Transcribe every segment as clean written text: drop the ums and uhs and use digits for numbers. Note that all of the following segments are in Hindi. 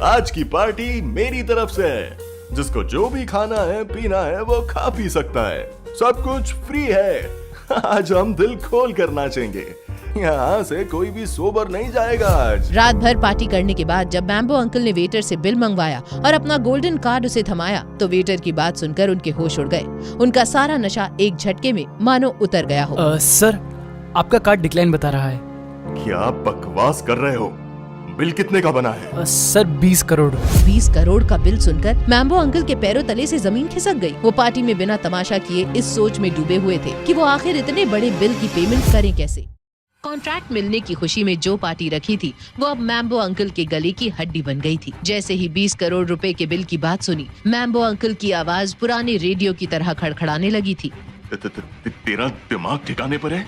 आज की पार्टी मेरी तरफ से है। जिसको जो भी खाना है पीना है वो खा पी सकता है, सब कुछ फ्री है। आज हम दिल खोल कर नाचेंगे, यहाँ से कोई भी सोबर नहीं जाएगा आज। रात भर पार्टी करने के बाद जब मैम्बो अंकल ने वेटर से बिल मंगवाया और अपना गोल्डन कार्ड उसे थमाया तो वेटर की बात सुनकर उनके होश उड़ गए। उनका सारा नशा एक झटके में मानो उतर गया हो। सर, आपका कार्ड डिक्लाइन बता रहा है। क्या बकवास कर रहे हो? बिल कितने का बना है? सर 20 करोड़। 20 करोड़ का बिल सुनकर मैम्बो अंकल के पैरों तले से जमीन खिसक गई। वो पार्टी में बिना तमाशा किए इस सोच में डूबे हुए थे कि वो आखिर इतने बड़े बिल की पेमेंट करें कैसे। कॉन्ट्रैक्ट मिलने की खुशी में जो पार्टी रखी थी वो अब मैम्बो अंकल के गले की हड्डी बन गई थी। जैसे ही 20 करोड़ रुपए के बिल की बात सुनी, मैम्बो अंकल की आवाज पुराने रेडियो की तरह खड़खड़ाने लगी थी। तेरा दिमाग ठिकाने पर है?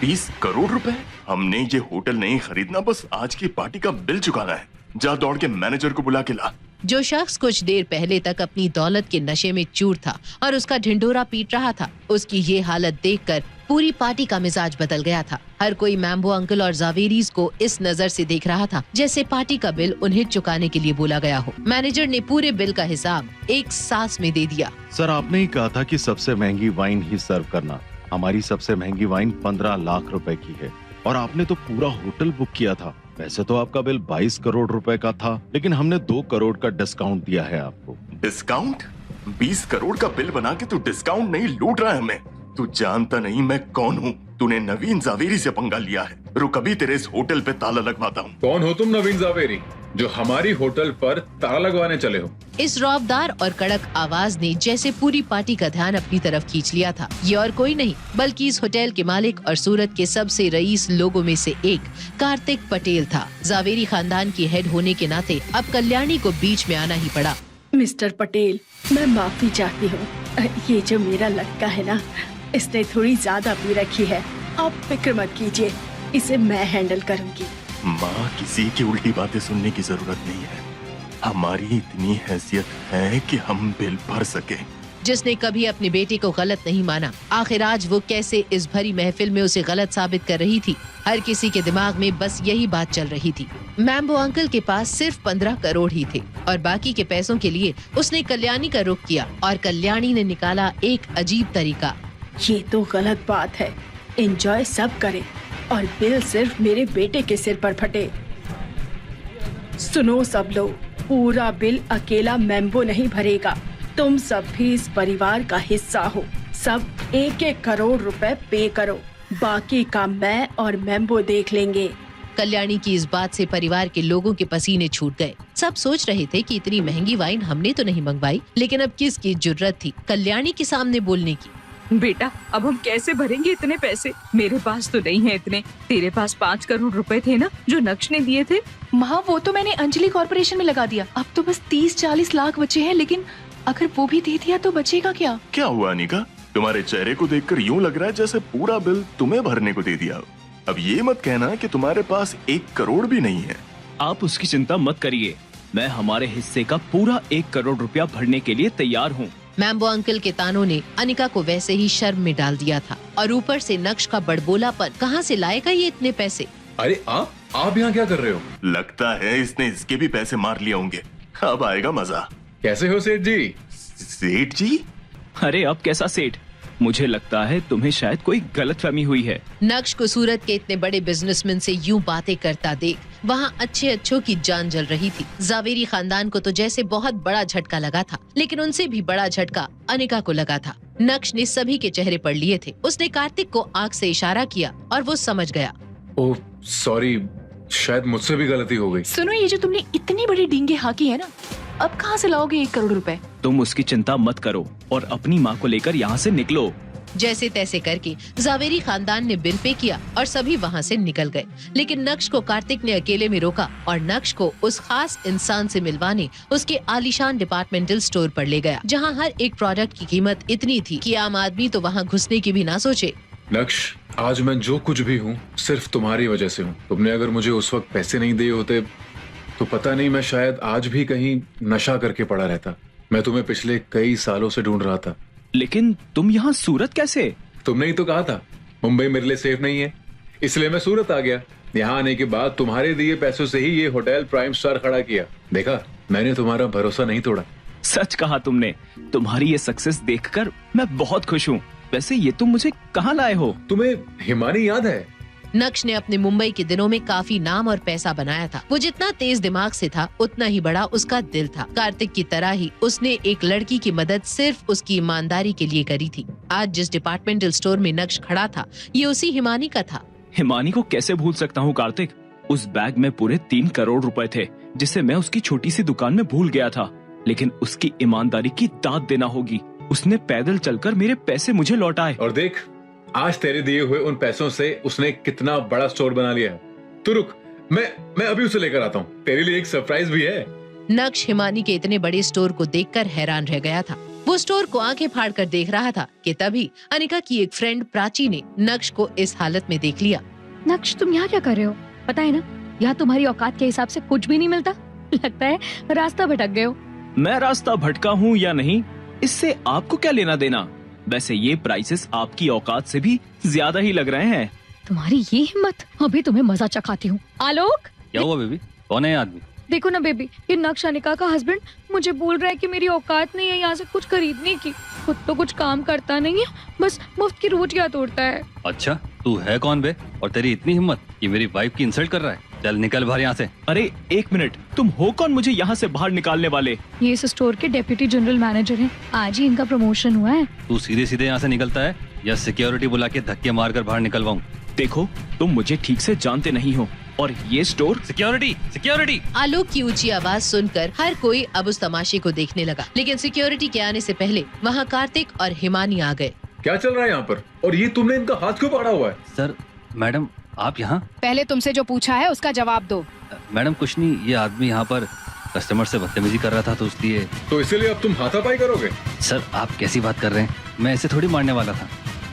20 करोड़ रुपए? हमने ये होटल नहीं खरीदना, बस आज की पार्टी का बिल चुकाना है। जा दौड़ के मैनेजर को बुला के ला। जो शख्स कुछ देर पहले तक अपनी दौलत के नशे में चूर था और उसका ढिंढोरा पीट रहा था, उसकी ये हालत देखकर पूरी पार्टी का मिजाज बदल गया था। हर कोई मैम्बो अंकल और जावेरीज को इस नजर से देख रहा था जैसे पार्टी का बिल उन्हें चुकाने के लिए बोला गया हो। मैनेजर ने पूरे बिल का हिसाब एक सांस में दे दिया। सर, आपने ही कहा था कि सबसे महंगी वाइन ही सर्व करना। हमारी सबसे महंगी वाइन 15 लाख रुपए की है और आपने तो पूरा होटल बुक किया था। वैसे तो आपका बिल 22 करोड़ रुपए का था, लेकिन हमने 2 करोड़ का डिस्काउंट दिया है आपको। डिस्काउंट? 20 करोड़ का बिल बना के तू डिस्काउंट नहीं लूट रहा है हमें। तू जानता नहीं मैं कौन हूँ। तूने नवीन जावेरी से पंगा लिया है। रुक, अभी तेरे इस होटल पे ताला लगवाता हूँ। कौन हो तुम नवीन जावेरी, जो हमारी होटल पर ताला लगवाने चले हो? इस रौबदार और कड़क आवाज ने जैसे पूरी पार्टी का ध्यान अपनी तरफ खींच लिया था। ये और कोई नहीं बल्कि इस होटल के मालिक और सूरत के सबसे रईस लोगों में से एक कार्तिक पटेल था। जावेरी खानदान की हेड होने के नाते अब कल्याणी को बीच में आना ही पड़ा। मिस्टर पटेल, मैं माफी चाहती हूँ। ये जो मेरा लड़का है ना, इसने थोड़ी ज्यादा पी रखी है। आप फिक्र मत कीजिए, इसे मैं हैंडल करूँगी। माँ, किसी की उल्टी बातें सुनने की जरूरत नहीं है। हमारी इतनी हैसियत है कि हम बिल भर सके। जिसने कभी अपने बेटे को गलत नहीं माना, आखिर आज वो कैसे इस भरी महफिल में उसे गलत साबित कर रही थी। हर किसी के दिमाग में बस यही बात चल रही थी। मैम्बो अंकल के पास सिर्फ 15 करोड़ ही थे और बाकी के पैसों के लिए उसने कल्याणी का रुख किया और कल्याणी ने निकाला एक अजीब तरीका। ये तो गलत बात है। एंजॉय सब करें और बिल सिर्फ मेरे बेटे के सिर पर फटे। सुनो सब लोग, पूरा बिल अकेला मैम्बो नहीं भरेगा। तुम सब भी इस परिवार का हिस्सा हो। सब 1-1 करोड़ रुपए पे करो, बाकी का मैं और मैम्बो देख लेंगे। कल्याणी की इस बात से परिवार के लोगों के पसीने छूट गए। सब सोच रहे थे कि इतनी महंगी वाइन हमने तो नहीं मंगवाई, लेकिन अब किसकी जुर्रत थी कल्याणी के सामने बोलने की। बेटा, अब हम कैसे भरेंगे इतने पैसे? मेरे पास तो नहीं है इतने। तेरे पास 5 करोड़ रुपए थे ना, जो नक्श ने दिए थे? माँ, वो तो मैंने अंजलि कॉर्पोरेशन में लगा दिया। अब तो बस 30-40 लाख बचे हैं, लेकिन अगर वो भी दे दिया तो बचेगा क्या? क्या हुआ अनिका? तुम्हारे चेहरे को देखकर यूं लग रहा है जैसे पूरा बिल तुम्हें भरने को दे दिया। अब ये मत कहना कि तुम्हारे पास 1 करोड़ भी नहीं है। आप उसकी चिंता मत करिए, मैं हमारे हिस्से का पूरा 1 करोड़ रुपया भरने के लिए तैयार हूँ। मैम्बो अंकल के तानों ने अनिका को वैसे ही शर्म में डाल दिया था और ऊपर से नक्श का बड़बोलापन। कहाँ से लाएगा ये इतने पैसे? अरे आप यहाँ क्या कर रहे हो? लगता है इसने इसके भी पैसे मार लिए होंगे। अब आएगा मजा। कैसे हो सेठ जी? सेठ जी? अरे अब कैसा सेठ? मुझे लगता है तुम्हें शायद कोई गलतफहमी हुई है। नक्श को सूरत के इतने बड़े बिजनेसमैन से यूं बातें करता देख वहाँ अच्छे अच्छों की जान जल रही थी। जावेरी खानदान को तो जैसे बहुत बड़ा झटका लगा था, लेकिन उनसे भी बड़ा झटका अनिका को लगा था। नक्श ने सभी के चेहरे पढ़ लिए थे। उसने कार्तिक को आंख से इशारा किया और वो समझ गया। ओह सॉरी, शायद मुझसे भी गलती हो गई। सुनो, ये जो तुमने इतनी बड़ी डींगे हाकी है ना, अब कहाँ से लाओगे 1 करोड़ रुपए? तुम उसकी चिंता मत करो और अपनी माँ को लेकर यहाँ से निकलो। जैसे तैसे करके जावेरी खानदान ने बिल पे किया और सभी वहाँ से निकल गए। लेकिन नक्श को कार्तिक ने अकेले में रोका और नक्श को उस खास इंसान से मिलवाने उसके आलीशान डिपार्टमेंटल स्टोर पर ले गया, जहाँ हर एक प्रोडक्ट की कीमत इतनी थी कि आम आदमी तो वहाँ घुसने की भी ना सोचे। नक्श, आज मैं जो कुछ भी हूँ सिर्फ तुम्हारी वजह से हूँ। तुमने अगर मुझे उस वक्त पैसे नहीं दिए होते तो पता नहीं, मैं शायद आज भी कहीं नशा करके पड़ा रहता। मैं तुम्हें पिछले कई सालों से ढूंढ रहा था। लेकिन तुम यहाँ सूरत कैसे? तुमने ही तो कहा था मुंबई मेरे लिए सेफ नहीं है, इसलिए मैं सूरत आ गया। यहाँ आने के बाद तुम्हारे दिए पैसों से ही ये होटल प्राइम स्टार खड़ा किया। देखा, मैंने तुम्हारा भरोसा नहीं तोड़ा। सच कहा तुमने। तुम्हारी ये सक्सेस देखकर मैं बहुत खुश हूँ। वैसे ये तुम मुझे कहाँ लाए हो? तुम्हें हिमानी याद है? नक्श ने अपने मुंबई के दिनों में काफी नाम और पैसा बनाया था। वो जितना तेज दिमाग से था उतना ही बड़ा उसका दिल था। कार्तिक की तरह ही उसने एक लड़की की मदद सिर्फ उसकी ईमानदारी के लिए करी थी। आज जिस डिपार्टमेंटल स्टोर में नक्श खड़ा था ये उसी हिमानी का था। हिमानी को कैसे भूल सकता हूँ कार्तिक? उस बैग में पूरे 3 करोड़ रुपए थे जिसे मैं उसकी छोटी सी दुकान में भूल गया था। लेकिन उसकी ईमानदारी की दाद देना होगी। उसने पैदल चलकर मेरे पैसे मुझे लौटाए। और देख, आज तेरे दिए हुए उन पैसों से उसने कितना बड़ा स्टोर बना लिया है। तू रुक, मैं अभी उसे लेकर आता हूँ। तेरे लिए एक सरप्राइज भी है। नक्श हिमानी के इतने बड़े स्टोर को देखकर हैरान रह गया था। वो स्टोर को आंखें फाड़ कर देख रहा था कि तभी अनिका की एक फ्रेंड प्राची ने नक्श को इस हालत में देख लिया। नक्श, तुम यहाँ क्या कर रहे हो? पता है ना, यहाँ तुम्हारी औकात के हिसाब से कुछ भी नहीं मिलता। लगता है रास्ता भटक गए हो। मैं रास्ता भटका हूँ या नहीं, इससे आपको क्या लेना देना? वैसे ये प्राइसेस आपकी औकात से भी ज्यादा ही लग रहे हैं। तुम्हारी ये हिम्मत, अभी तुम्हें मजा चखाती हूँ। आलोक, क्या हुआ बेबी? कौन है ये आदमी? देखो ना बेबी, ये नक्श अनिका का हस्बैंड मुझे बोल रहा है कि मेरी औकात नहीं है यहाँ से कुछ खरीदने की। खुद तो कुछ काम करता नहीं है, बस मुफ्त की रोटियां तोड़ता है। अच्छा, तू है कौन बे? और तेरी इतनी हिम्मत कि मेरी वाइफ की इंसल्ट कर रहा है? चल निकल बाहर यहाँ से। अरे एक मिनट, तुम हो कौन मुझे यहाँ से बाहर निकालने वाले? ये इस स्टोर के डेप्यूटी जनरल मैनेजर हैं। आज ही इनका प्रमोशन हुआ है। तू सीधे सीधे यहाँ से निकलता है या सिक्योरिटी बुला के धक्के मार कर बाहर निकलवाऊँ? देखो, तुम मुझे ठीक से जानते नहीं हो और ये स्टोर। सिक्योरिटी! आलोक की ऊंची आवाज सुनकर हर कोई अब उस तमाशे को देखने लगा। लेकिन सिक्योरिटी के आने से पहले वहाँ कार्तिक और हिमानी आ गए। क्या चल रहा है यहाँ पर? और ये तुमने इनका हाथ क्यों पकड़ा हुआ है? सर, मैडम आप यहाँ? पहले तुमसे जो पूछा है उसका जवाब दो। मैडम कुछ नहीं, ये आदमी यहाँ पर कस्टमर से बदतमीजी कर रहा था तो इसलिए। तो इसीलिए अब तुम हाथापाई करोगे? सर आप कैसी बात कर रहे हैं? मैं ऐसे थोड़ी मारने वाला था,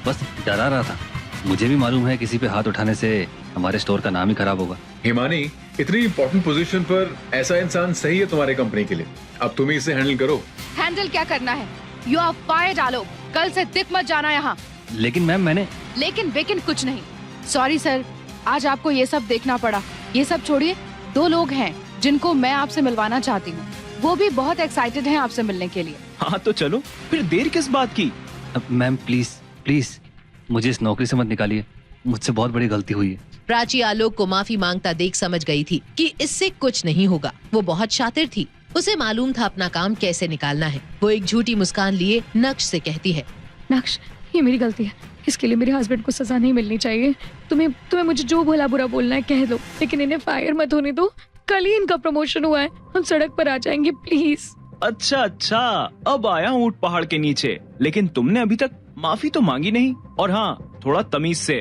बस डरा रहा था। मुझे भी मालूम है किसी पे हाथ उठाने से हमारे स्टोर का नाम ही खराब होगा। हिमानी, इतनी इम्पोर्टेंट पोजीशन पर ऐसा इंसान सही है तुम्हारे कंपनी के लिए। अब तुम ही इसे हैंडल करो। हैंडल क्या करना है? यू आर फायर्ड आलोक। कल से दिख मत जाना यहाँ। लेकिन मैम मैंने। लेकिन बेकिन कुछ नहीं। सॉरी सर, आज आपको ये सब देखना पड़ा। ये सब छोड़िए, 2 लोग हैं जिनको मैं आपसे मिलवाना चाहती हूँ। वो भी बहुत एक्साइटेड हैं आपसे मिलने के लिए। हाँ तो चलो, फिर देर किस बात की? मैम प्लीज मुझे इस नौकरी से मत निकालिए, मुझसे बहुत बड़ी गलती हुई है। प्राची आलोक को माफी मांगता देख समझ गई थी कि इससे कुछ नहीं होगा। वो बहुत शातिर थी, उसे मालूम था अपना काम कैसे निकालना है। वो एक झूठी मुस्कान लिए नक्श से कहती है, नक्श, ये मेरी गलती है। इसके लिए मेरे हस्बैंड को सजा नहीं मिलनी चाहिए। तुम्हें मुझे जो भला बुरा बोलना है कह दो, लेकिन इन्हें फायर मत होने दो। कल ही इनका प्रमोशन हुआ है, हम सड़क पर आ जाएंगे प्लीज। अच्छा, अब आया ऊंट पहाड़ के नीचे। लेकिन तुमने अभी तक माफी तो मांगी नहीं। और हाँ, थोड़ा तमीज से।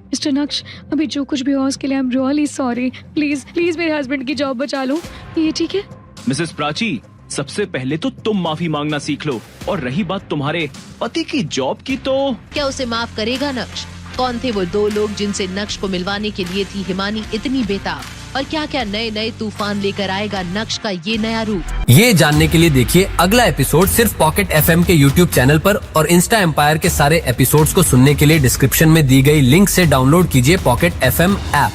मिस्टर नक्श, अभी जो कुछ भी हुआ उसके लिए I am really sorry. Please मेरे हस्बैंड की जॉब बचा लो, ये ठीक है? मिसेस प्राची, सबसे पहले तो तुम माफी मांगना सीख लो। और रही बात तुम्हारे पति की जॉब की, तो क्या उसे माफ करेगा नक्श? कौन थे वो 2 लोग जिनसे नक्श को मिलवाने के लिए थी हिमानी इतनी बेताब? और क्या क्या नए तूफान लेकर आएगा नक्श का ये नया रूप? ये जानने के लिए देखिए अगला एपिसोड सिर्फ पॉकेट FM के YouTube चैनल पर, और इंस्टा एम्पायर के सारे एपिसोड्स को सुनने के लिए डिस्क्रिप्शन में दी गई लिंक से डाउनलोड कीजिए पॉकेट FM ऐप।